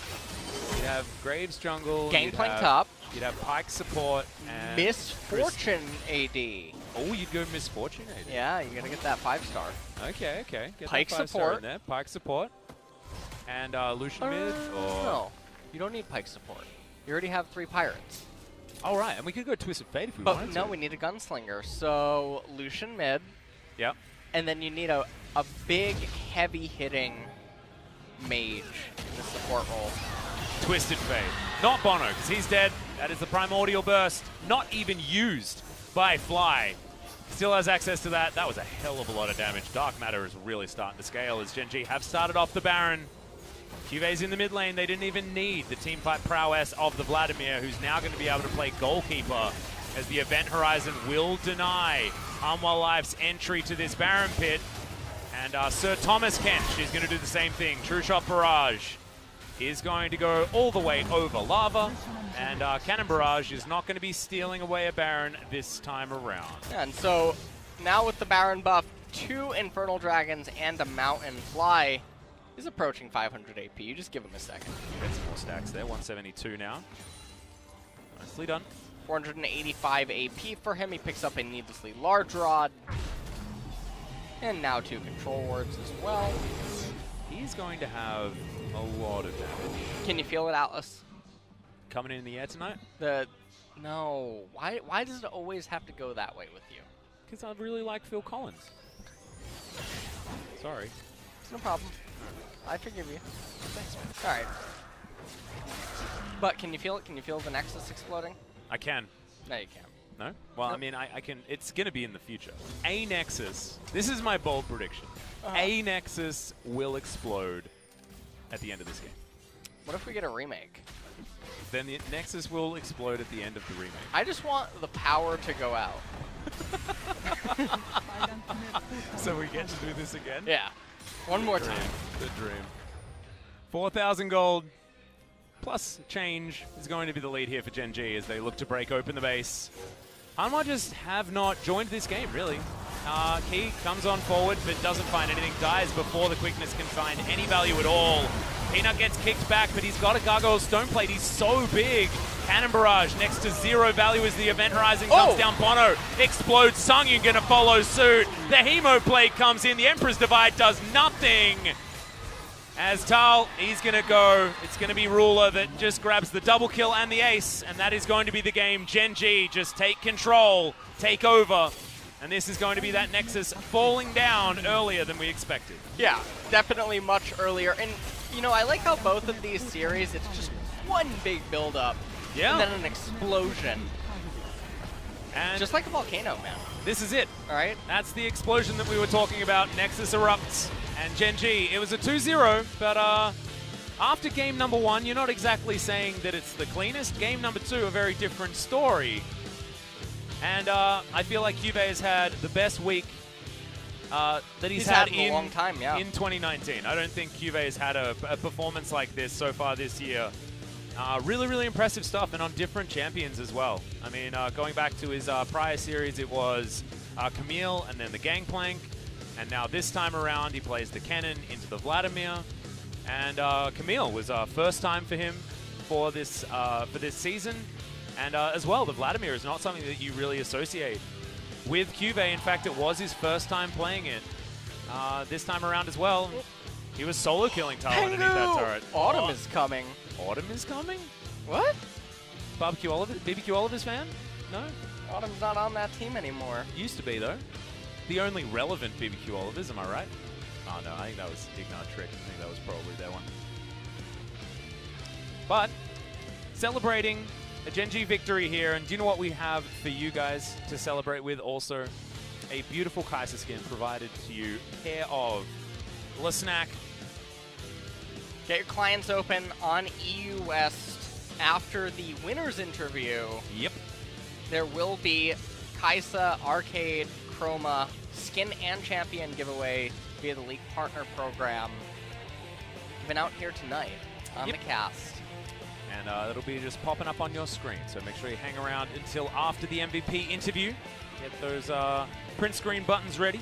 You'd have Graves jungle. Gangplank top. You'd have Pike support. And Misfortune AD. Oh, you'd go Misfortune AD. Yeah, you gotta get that 5-star. Okay, okay. Get Pike that 5-star support. in there. Pike support. And Lucian mid. Or... No, you don't need Pike support. You already have 3 pirates. All right, and we could go Twisted Fate if we wanted to. But no, we need a gunslinger. So Lucian mid. Yep. And then you need a big, heavy-hitting mage in the support role. Twisted Fate. Not bonO, because he's dead. That is the Primordial Burst. Not even used by Fly. Still has access to that. That was a hell of a lot of damage. Dark Matter is really starting to scale as Gen.G have started off the Baron. CuVee's in the mid lane. They didn't even need the teamfight prowess of the Vladimir, who's now going to be able to play goalkeeper as the Event Horizon will deny Hanwha Life's entry to this Baron pit. And Sir Thomas Kench is going to do the same thing. True Shot Barrage is going to go all the way over Lava. And Cannon Barrage is not going to be stealing away a Baron this time around. And so now with the Baron buff, 2 Infernal Dragons and a Mountain Fly is approaching 500 AP. You just give him a second. Get some more stacks there. 172 now. Nicely done. 485 AP for him. He picks up a needlessly large rod. And now 2 control wards as well. He's going to have a lot of damage. Can you feel it, Atlas? Coming in the air tonight? No. Why does it always have to go that way with you? Because I really like Phil Collins. Sorry. It's no problem. I forgive you. Thanks, man. All right. But can you feel it? Can you feel the Nexus exploding? I can. No, you can't. No? Well, Nope. I mean, I can. It's going to be in the future. A Nexus. This is my bold prediction. A Nexus will explode at the end of this game. What if we get a remake? Then the Nexus will explode at the end of the remake. I just want the power to go out. So we get to do this again? Yeah. One more time. The dream. 4,000 gold plus change is going to be the lead here for Gen.G as they look to break open the base. Hanwha just have not joined this game, really. Key comes on forward but doesn't find anything. Dies before the quickness can find any value at all. Peanut gets kicked back, but he's got a Gargoyle Stone Plate. He's so big. Cannon Barrage next to 0 value as the Event Horizon comes down. bonO explodes. Sangyoon gonna follow suit. The Hemo Plate comes in. The Emperor's Divide does nothing. As Thal, he's gonna go. It's gonna be Ruler that just grabs the double kill and the ace, and that is going to be the game. Gen.G just take control, take over. And this is going to be that Nexus falling down earlier than we expected. Yeah, definitely much earlier. And, you know, I like how both of these series, it's just one big build-up. Yeah. And then an explosion. And just like a volcano, man. This is it. All right? That's the explosion that we were talking about. Nexus erupts. And Gen.G, it was a 2-0, but after game number 1, you're not exactly saying that it's the cleanest. Game number 2, a very different story. And I feel like CuVee has had the best week that he's had in a long time, yeah. in 2019. I don't think CuVee has had a performance like this so far this year. Really, really impressive stuff, and on different champions as well. I mean, going back to his prior series, it was Camille and then the Gangplank. And now this time around, he plays the Cannon into the Vladimir. And Camille was first time for him for this season. And as well, the Vladimir is not something that you really associate with CuVee. In fact, it was his first time playing it. This time around as well, he was solo killing Thal underneath that turret. Autumn is coming. Autumn is coming? What? BBQ Oliver's fan? No? Autumn's not on that team anymore. Used to be, though. The only relevant BBQ Olivers, am I right? Oh, no, I think that was Ignite Trick. I think that was probably their one. But, celebrating a Gen.G victory here, and do you know what we have for you guys to celebrate with also? A beautiful Kai'Sa skin provided to you, pair of LeSnack. Get your clients open on EU West after the winner's interview. Yep. There will be Kai'Sa, Arcade, Chroma, skin and champion giveaway via the League Partner Program. Given out here tonight on the cast. And it'll be just popping up on your screen, so make sure you hang around until after the MVP interview. Get those print screen buttons ready.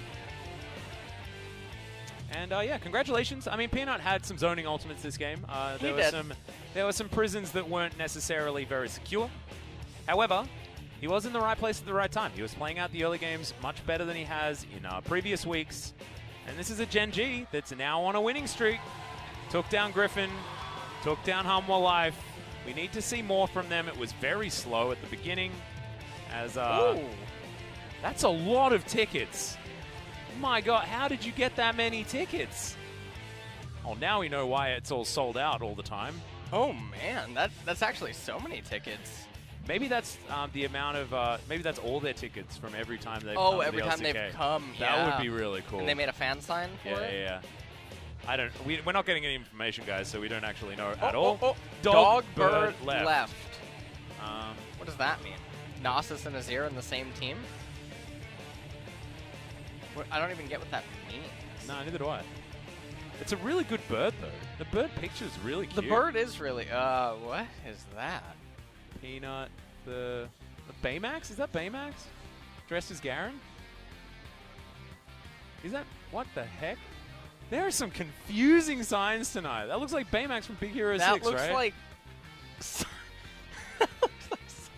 And yeah, congratulations. I mean, Peanut had some zoning ultimates this game. There were some prisons that weren't necessarily very secure. However, he was in the right place at the right time. He was playing out the early games much better than he has in previous weeks. And this is a Gen.G that's now on a winning streak. Took down Griffin, took down Hanwha Life. We need to see more from them. It was very slow at the beginning. As that's a lot of tickets. My God, how did you get that many tickets? Oh, now we know why it's all sold out all the time. Oh man, that's actually so many tickets. Maybe that's the amount of maybe that's all their tickets from every time they've come. Oh, every time they've come. That would be really cool. And they made a fan sign for it. Yeah. We're not getting any information, guys, so we don't actually know at all. Dog bird left. What does that mean? Nasus and Azir in the same team? I don't even get what that means. No, neither do I. It's a really good bird, though. The bird picture is really cute. The bird is really... what is that? Peanut. The Baymax? Is that Baymax? Dressed as Garen? Is that... What the heck? There are some confusing signs tonight. That looks like Baymax from Big Hero 6, right? That looks like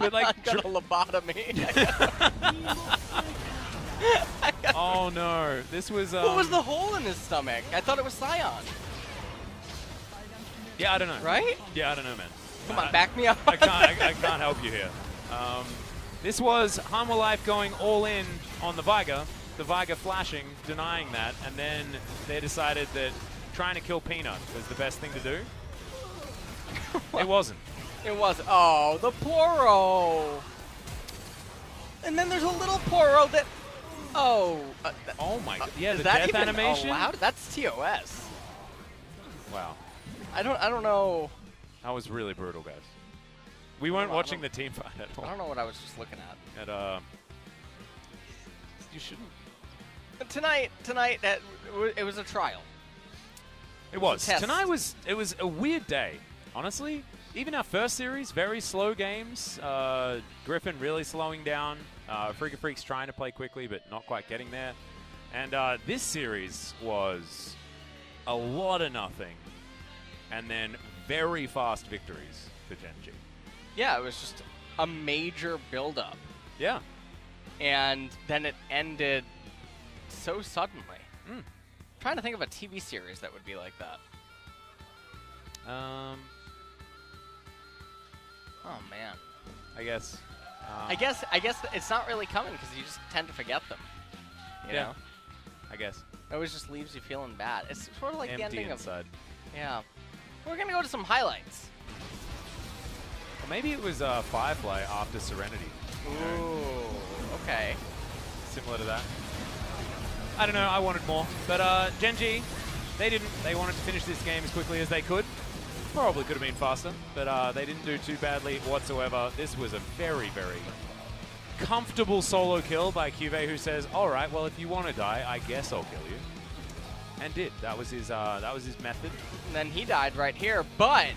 But like, I got a lobotomy. oh no, this was. What was the hole in his stomach? I thought it was Scion. Yeah, I don't know. Right? Yeah, I don't know, man. Come on, back me up. I can't help you here. This was Hanwha Life going all in on the Veigar. The Veigar flashing, denying that, and then they decided that trying to kill Peanut was the best thing to do. It wasn't. It was. Oh, the Poro. And then there's a little Poro that. Oh. Oh my god. Yeah, the that death even, animation. Oh, wow, that's TOS. Wow. I don't know. That was really brutal, guys. We weren't watching the team fight at all. I don't know what I was just looking at. You shouldn't. Tonight, it was a trial. It was. Test. Tonight was a weird day, honestly. Even our first series, very slow games. Griffin really slowing down. FLICKR Freaks trying to play quickly, but not quite getting there. And this series was a lot of nothing, and then very fast victories for Gen.G. Yeah, it was just a major build-up. Yeah. And then it ended so suddenly. Trying to think of a TV series that would be like that. Oh man. I guess. I guess it's not really coming because you just tend to forget them. You know? I guess. It always just leaves you feeling bad. It's sort of like Empty the ending inside. of. Yeah. We're gonna go to some highlights. Or maybe it was Firefly after Serenity. Ooh. Okay. Similar to that. I don't know. I wanted more, but Gen.G, they didn't. They wanted to finish this game as quickly as they could. Probably could have been faster, but they didn't do too badly whatsoever. This was a very, very comfortable solo kill by CuVee, who says, "All right, well, if you want to die, I guess I'll kill you," and did. That was his method. And then he died right here, but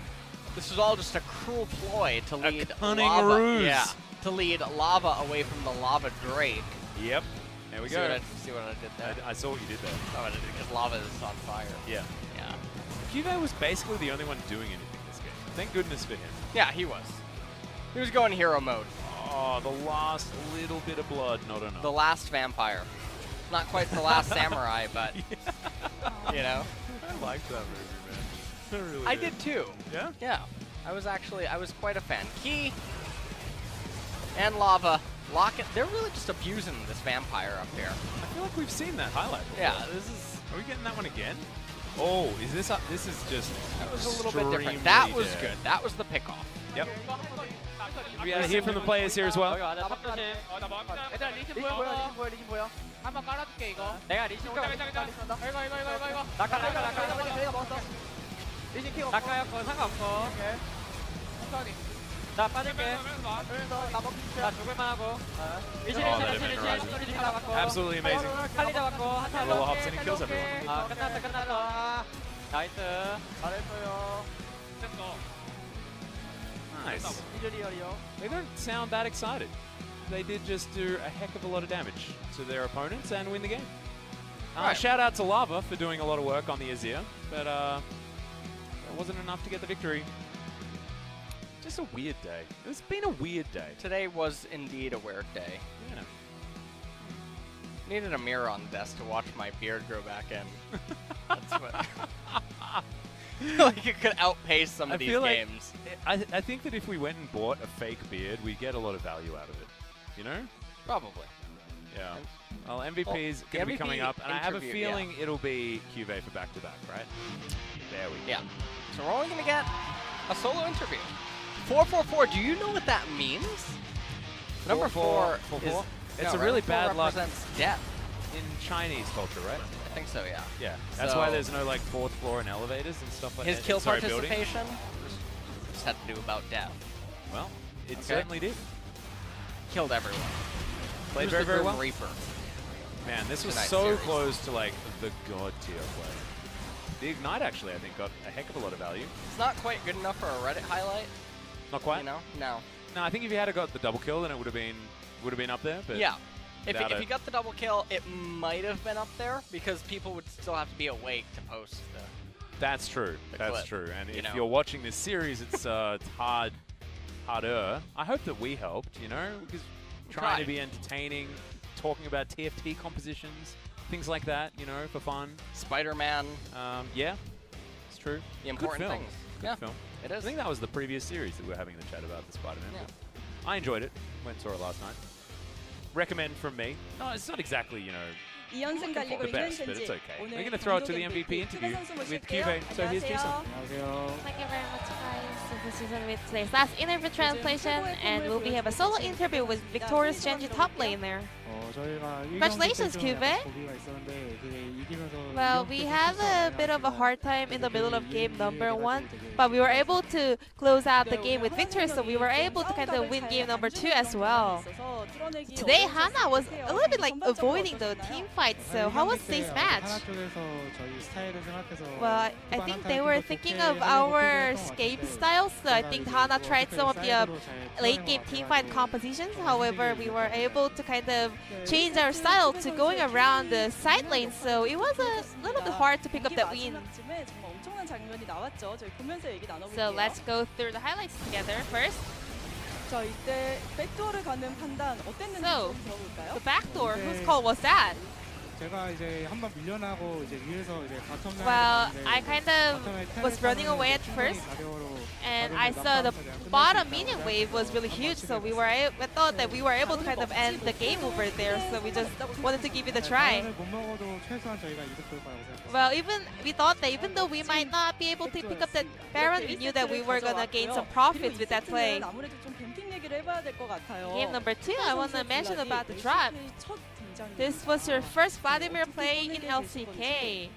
this was all just a cruel ploy to lead cunning lava. ruse. Yeah, to lead lava away from the lava drake. Yep. There we go. See what I did there? I saw what you did there. Oh, I did because lava is on fire. Yeah. Yeah. CuVee was basically the only one doing anything this game. Thank goodness for him. Yeah, he was. He was going hero mode. Oh, the last little bit of blood, not enough. The last vampire. Not quite the last samurai, but you know. I liked that movie, man. I really I did too. Yeah? Yeah. I was quite a fan. Key and lava. Lock it. They're really just abusing this vampire up here. I feel like we've seen that highlight before. Yeah, this is. Are we getting that one again? Oh, is this up? This is just. That was a little bit different. That was good. That was the pickoff. Yep. We gotta hear from the players here as well. 한번 깔아줄게 이거. 내가 리신 쪽. 낙하였고 상관없어. 천천히. 자 빠질게. 자 죽을만 하고. 리신 잡았고. Absolutely amazing. 칼리 잡았고 한타 Roll hops and he kills everyone. 아 끝났어. 나이스. 잘했어요. Nice. They don't sound that excited. They did just do a heck of a lot of damage to their opponents and win the game. Right. Shout out to Lava for doing a lot of work on the Azir, but it wasn't enough to get the victory. Just a weird day. It's been a weird day. Today was indeed a weird day. Yeah. Needed a mirror on the desk to watch my beard grow back in. That's what. Like it could outpace some of these games. Like, I think that if we went and bought a fake beard, we'd get a lot of value out of it. You know? Probably. Yeah. Well, MVP's going to be coming up, and I have a feeling it'll be CuVee for back-to-back, right? There we go. Yeah. So we're only going to get a solo interview. 444, do you know what that means? Number 4 is... It's a really bad luck represents death. in Chinese culture, right? I think so, yeah. Yeah. That's why there's no, like, 4th floor and elevators and stuff like that. His kill participation just had to do about death. Well, it certainly did. Killed everyone. Played very, very well. Reaper. Man, this was so close to, like, the god tier play. The Ignite, actually, I think, got a heck of a lot of value. It's not quite good enough for a Reddit highlight. Not quite? You know? No. No, I think if you had got the double kill, then it would have been up there. But yeah. If you got the double kill, it might have been up there because people would still have to be awake to post the That's true. That's clip, true. And if know. you're watching this series, it's hard harder. I hope that we helped, you know, because trying to be entertaining, talking about TFT compositions, things like that, you know, for fun. Spider-Man. Yeah, it's true. The important things. Good film. It is. I think that was the previous series that we were having the chat about, the Spider-Man. Yeah. I enjoyed it. Went and saw it last night. Recommend from me. No, it's not exactly, you know, the best, but it's okay. We're going to throw it to the MVP interview with CuVee. So here's Jason. Thank you very much, guys. So this is with today's last interview translation, and we'll have a solo interview with victorious Gen.G top laner. Congratulations, CuVee. Well, we had a bit of a hard time in the middle of game number 1, but we were able to close out the game with victory, so we were able to kind of win game number 2 as well. Today, Hanwha was a little bit like avoiding the team fight, so how was today's match? Well, I think they were thinking of our escape styles, so I think Hanwha tried some of the late game team fight compositions. However, we were able to kind of change our style to going around the side lane, so it was a little bit hard to pick up that win. So let's go through the highlights together first. So, the backdoor, whose call was that? Well, I kind of was running away at first, and I saw the bottom minion wave was really huge, so we thought that we were able to kind of end the game over there, so we just wanted to give it a try. Well, we thought that even though we might not be able to pick up that Baron, we knew that we were going to gain some profits with that play. Game number 2, I want to mention about the drop. This was your first Vladimir play in LCK.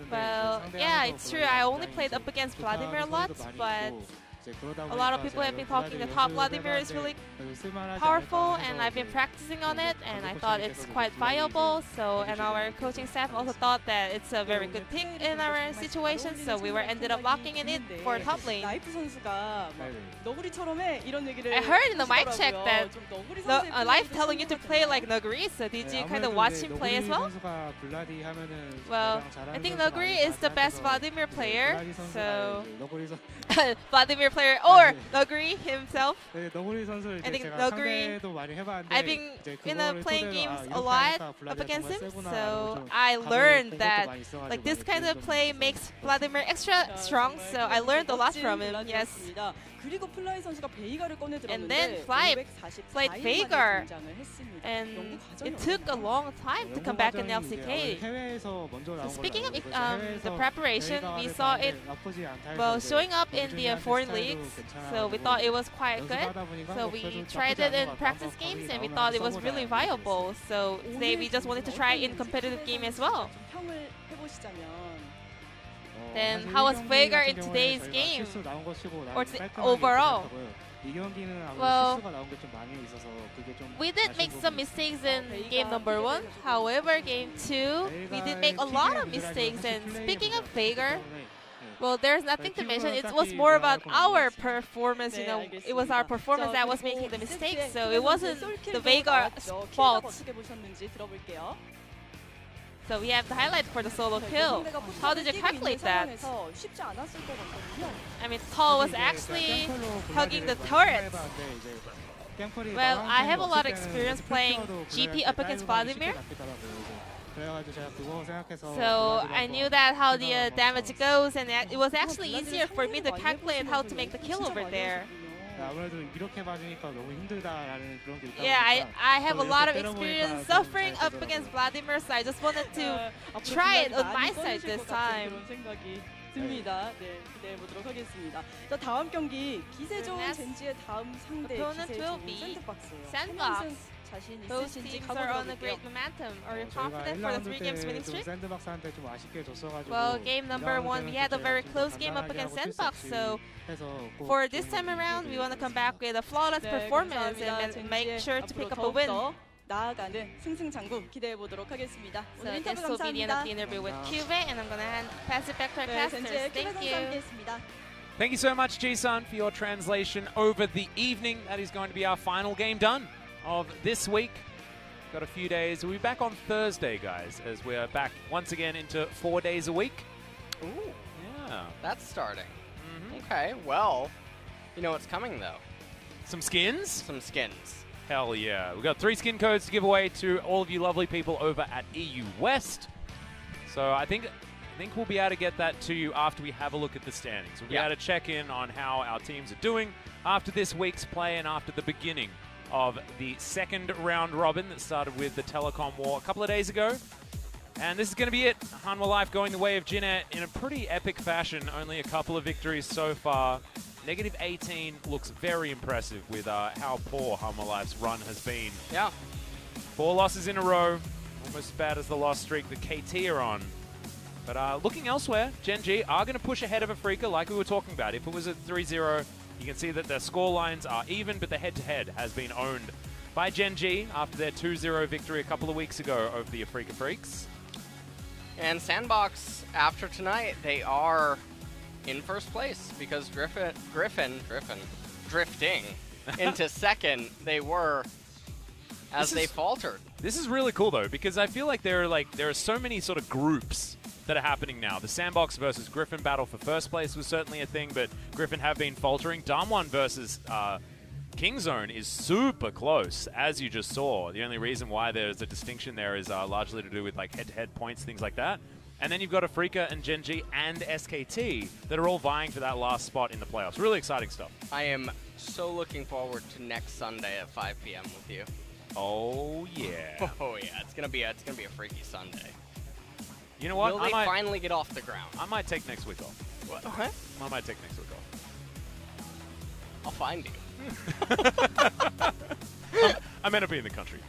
Well, yeah, it's true. I only played up against Vladimir a lot, but a lot of people have been talking that top Vladimir is really powerful, and I've been practicing on it, and I thought it's quite viable. So, and our coaching staff also thought that it's a very good pick in our situation, so we ended up locking in it for top lane. I heard in the mic check that Life telling you to play like Nuguri, so did you kind of watch him play as well? Well, I think Nuguri is the best Vladimir player, so Vladimir player or Nuguri himself. I think Nuguri, I've been playing games a lot up against him, so I learned that like this kind of play makes Vladimir extra strong, so I learned a lot from him, yes. And then Fly played Veigar, and it took a long time to come back in LCK. So speaking of the preparation, we saw it showing up in the foreign leagues, so we thought it was quite good. So we tried it in practice games, and we thought it was really viable. So today we just wanted to try in competitive game as well. Then how was Veigar in today's game, or overall? Well, we did make some mistakes in game number 1. However, game 2, we did make a lot of mistakes. And speaking of Veigar, well, there's nothing to mention. It was more about our performance, you know. It was our performance that was making the mistakes, so it wasn't the Veigar's fault. So we have the highlight for the solo kill. How did you calculate that? I mean, Thal was actually hugging the turrets. Well, I have a lot of experience playing GP up against Vladimir. So I knew that how the damage goes, and it was actually easier for me to calculate how to make the kill over there. Yeah, I have a lot of experience suffering up against Vladimir, so I just wanted to try it on my side this time. 듭니다. 네, 기대해 보도록 하겠습니다. 자, 다음 경기 기세 좋은 젠지의 다음 상대 기세 좋은 샌드박스예요. Both teams are on a great momentum. Are you confident for the 3 games winning streak? Well, game number 1, we had a very close game up against Sandbox, so for this time around, we want to come back with a flawless performance and make sure to pick up a win. 나아가는 승승장구 기대해 보도록 하겠습니다. So this will be the end of the interview with CuVee, and I'm going to pass it back to our casters. Thank you. Thank you so much, Ji-san, for your translation over the evening. That is going to be our final game done of this week. Got a few days. We'll be back on Thursday, guys, as we're back once again into 4 days a week. Ooh. Yeah. That's starting. Mm-hmm. Okay, well, you know what's coming though. Some skins? Some skins. Hell yeah. We've got 3 skin codes to give away to all of you lovely people over at EU West. So I think we'll be able to get that to you after we have a look at the standings. We'll be able to check in on how our teams are doing after this week's play and after the beginning of the second round robin that started with the Telecom War a couple of days ago. And this is going to be it. Hanwha Life going the way of Jinet in a pretty epic fashion. Only a couple of victories so far. Negative 18 looks very impressive with how poor Hanwha Life's run has been. Yeah. 4 losses in a row. Almost as bad as the loss streak that KT are on. But looking elsewhere, Gen.G are going to push ahead of FLICKR like we were talking about. If it was a 3-0, you can see that their score lines are even, but the head-to-head has been owned by Gen.G after their 2-0 victory a couple of weeks ago over the FLICKR Freaks. And Sandbox, after tonight, they are in first place because Griffin drifting into second. They were as they faltered. This is really cool though, because I feel like there are so many sort of groups that are happening now. The Sandbox versus Griffin battle for first place was certainly a thing, but Griffin have been faltering. Dahm versus Kingzone is super close, as you just saw. The only reason why there's a distinction there is largely to do with like head-to-head points, things like that. And then you've got FLICKR and Gen.G and SKT that are all vying for that last spot in the playoffs. Really exciting stuff. I am so looking forward to next Sunday at 5 p.m. with you. Oh yeah. Oh yeah, it's gonna be a freaky Sunday. You know what? Will they finally get off the ground? I might take next week off. What? I might take next week off. I'll find you. I meant to be in the country.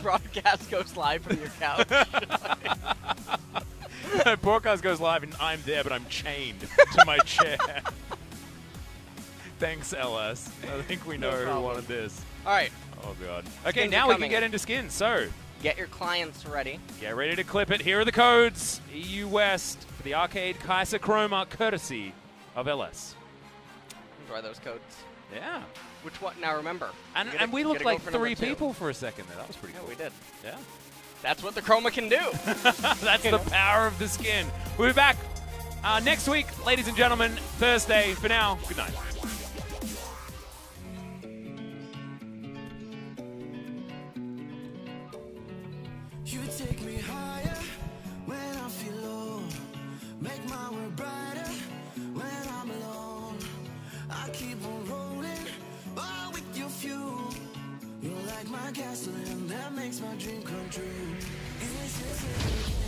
Broadcast goes live from your couch. Broadcast goes live and I'm there, but I'm chained to my chair. Thanks, LS. I think we know who wanted this. All right. Oh, God. Okay, now we can get into skins. So, get your clients ready. Get ready to clip it. Here are the codes. EU West for the Arcade Kaiser Chroma, courtesy of LS. Enjoy those codes. Yeah. Which one? Now remember. And we looked like 3 people for a second there. That was pretty cool. We did. Yeah. That's what the Chroma can do. That's the power of the skin. We'll be back next week, ladies and gentlemen, Thursday. For now, good night. You take me higher when I feel low. Make my world brighter when I'm alone. I keep on rolling, all with your fuel. You're like my gasoline that makes my dream come true. It's just